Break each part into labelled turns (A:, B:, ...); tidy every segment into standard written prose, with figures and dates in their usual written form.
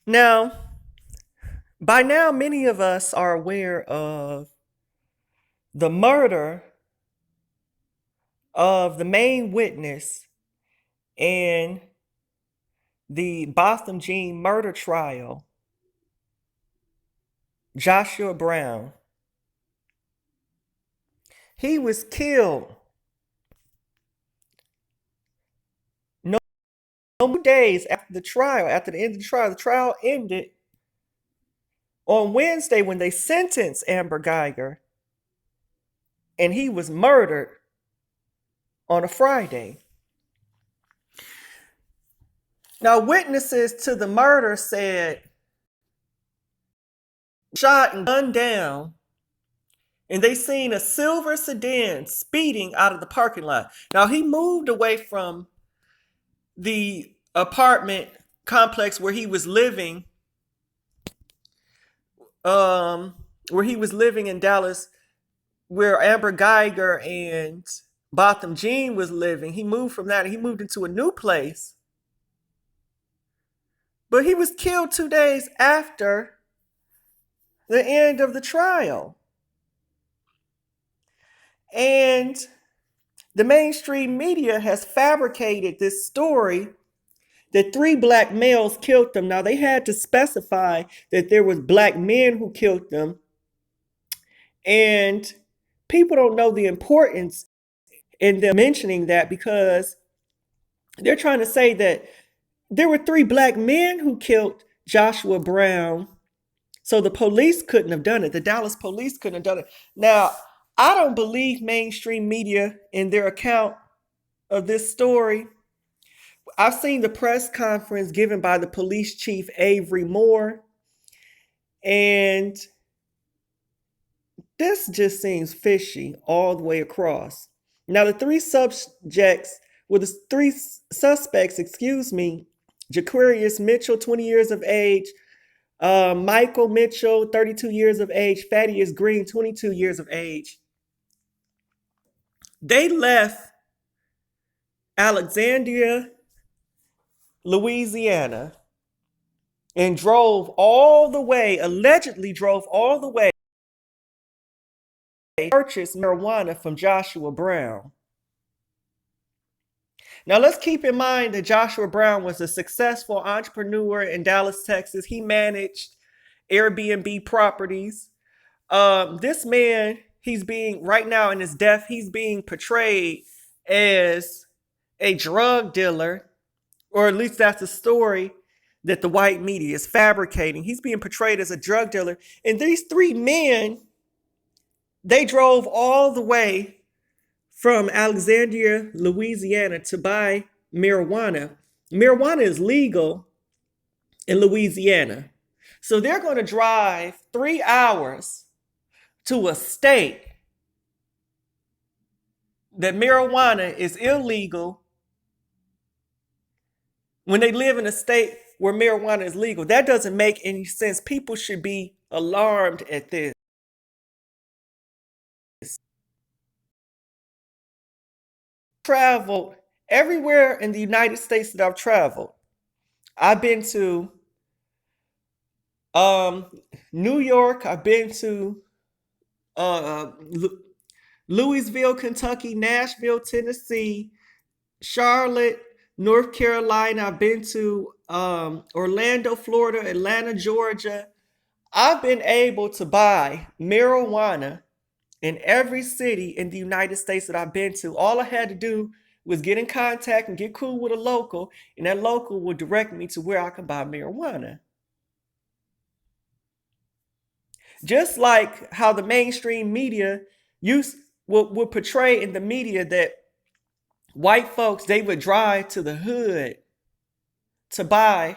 A: Now, by now, many of us are aware of the murder of the main witness in the Botham Jean murder trial, Joshua Brown. He was killed no days after the trial. After the end of the trial ended on Wednesday when they sentenced Amber Guyger, and he was murdered on a Friday. Now, witnesses to the murder said shot and gunned down, and they seen a silver sedan speeding out of the parking lot. Now, he moved away from the apartment complex where he was living, where he was living in Dallas, where Amber Guyger and Botham Jean was living. He moved from that and he moved into a new place. But he was killed 2 days after the end of the trial. And the mainstream media has fabricated this story that 3 black males killed them. Now, they had to specify that there was black men who killed them. And people don't know the importance in them mentioning that, because they're trying to say that there were 3 black men who killed Joshua Brown. So the police couldn't have done it. The Dallas police couldn't have done it. Now, I don't believe mainstream media in their account of this story. I've seen the press conference given by the police chief, Avery Moore, and this just seems fishy all the way across. Now, the 3 subjects, well, the 3 suspects, Jaquarius Mitchell, 20 years of age, Michael Mitchell, 32 years of age, Thaddeus Green, 22 years of age. They left Alexandria, Louisiana, and allegedly drove all the way to purchase marijuana from Joshua Brown. Now, let's keep in mind that Joshua Brown was a successful entrepreneur in Dallas, Texas. He managed Airbnb properties. This man, right now in his death, he's being portrayed as a drug dealer, or at least that's the story that the white media is fabricating. He's being portrayed as a drug dealer. And these 3 men, they drove all the way from Alexandria, Louisiana to buy marijuana. Marijuana is legal in Louisiana. So they're going to drive 3 hours to a state that marijuana is illegal when they live in a state where marijuana is legal. That doesn't make any sense. People should be alarmed at this. Traveled everywhere in the United States that I've traveled. I've been to New York. I've been to Louisville, Kentucky, Nashville, Tennessee, Charlotte, North Carolina. I've been to Orlando, Florida, Atlanta, Georgia. I've been able to buy marijuana in every city in the United States that I've been to. All I had to do was get in contact and get cool with a local, and that local would direct me to where I can buy marijuana. Just like how the mainstream media would portray in the media that white folks, they would drive to the hood to buy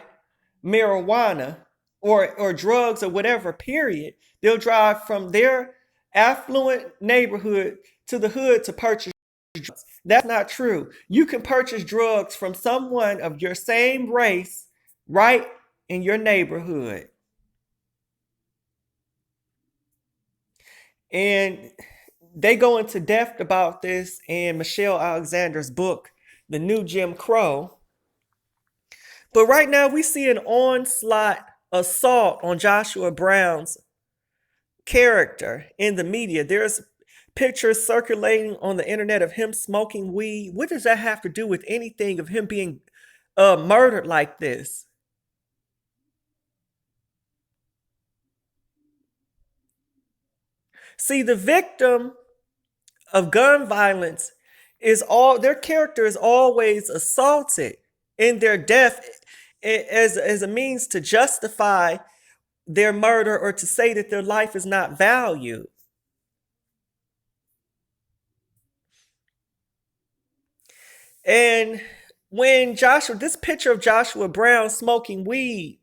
A: marijuana or drugs or whatever, period. They'll drive from their affluent neighborhood to the hood to purchase drugs. That's not true. You can purchase drugs from someone of your same race right in your neighborhood. And they go into depth about this in Michelle Alexander's book, The New Jim Crow. But right now we see an onslaught assault on Joshua Brown's character in the media. There's pictures circulating on the internet of him smoking weed. What does that have to do with anything of him being murdered like this? See, the victim of gun violence is all their character is always assaulted in their death as a means to justify their murder or to say that their life is not valued. And when this picture of Joshua Brown smoking weed,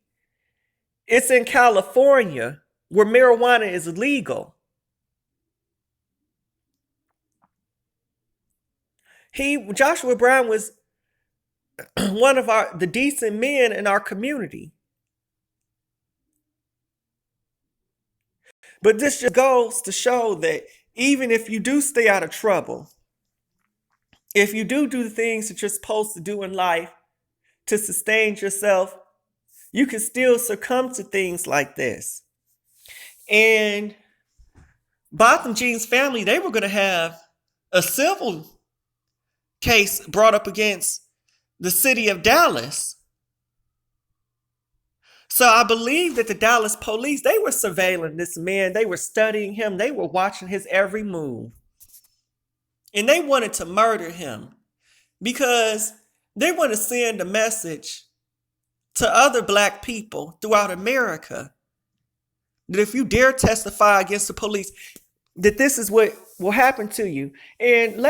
A: it's in California where marijuana is legal. Joshua Brown was one of the decent men in our community. But this just goes to show that even if you do stay out of trouble, if you do the things that you're supposed to do in life to sustain yourself, you can still succumb to things like this. And Botham Jean's family, they were going to have a civil case brought up against the city of Dallas. So I believe that the Dallas police, they were surveilling this man. They were studying him. They were watching his every move. And they wanted to murder him because they want to send a message to other black people throughout America that if you dare testify against the police, that this is what will happen to you. And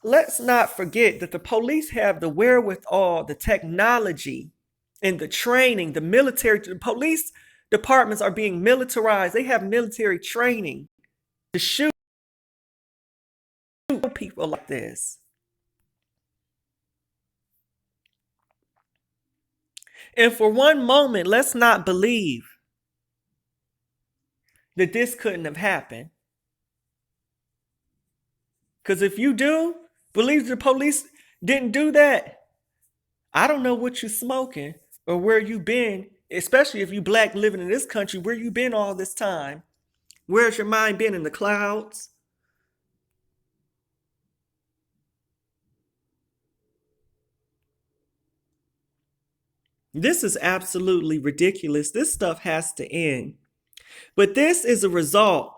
A: let's not forget that the police have the wherewithal, the technology, and the training. The police departments are being militarized. They have military training to shoot people like this. And for one moment, let's not believe that this couldn't have happened. Because if you do believe the police didn't do that, I don't know what you're smoking or where you've been, especially if you black living in this country, where you been all this time. Where's your mind been, in the clouds? This is absolutely ridiculous. This stuff has to end. But this is a result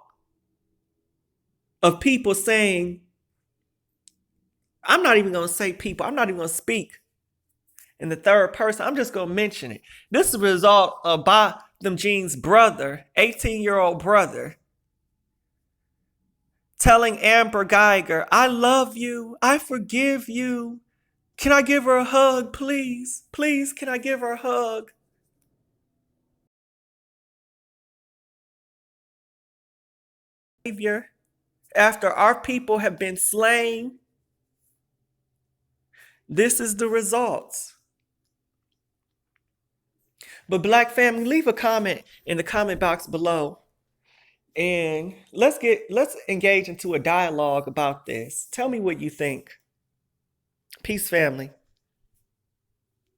A: of people saying, I'm not even going to say people, I'm not even going to speak in the third person. I'm just going to mention it. This is a result of Botham Jean's brother, 18-year-old brother, telling Amber Guyger, I love you. I forgive you. Can I give her a hug, please? Please, can I give her a hug? After our people have been slain, this is the results. But black family, leave a comment in the comment box below. And let's engage into a dialogue about this. Tell me what you think. Peace, family.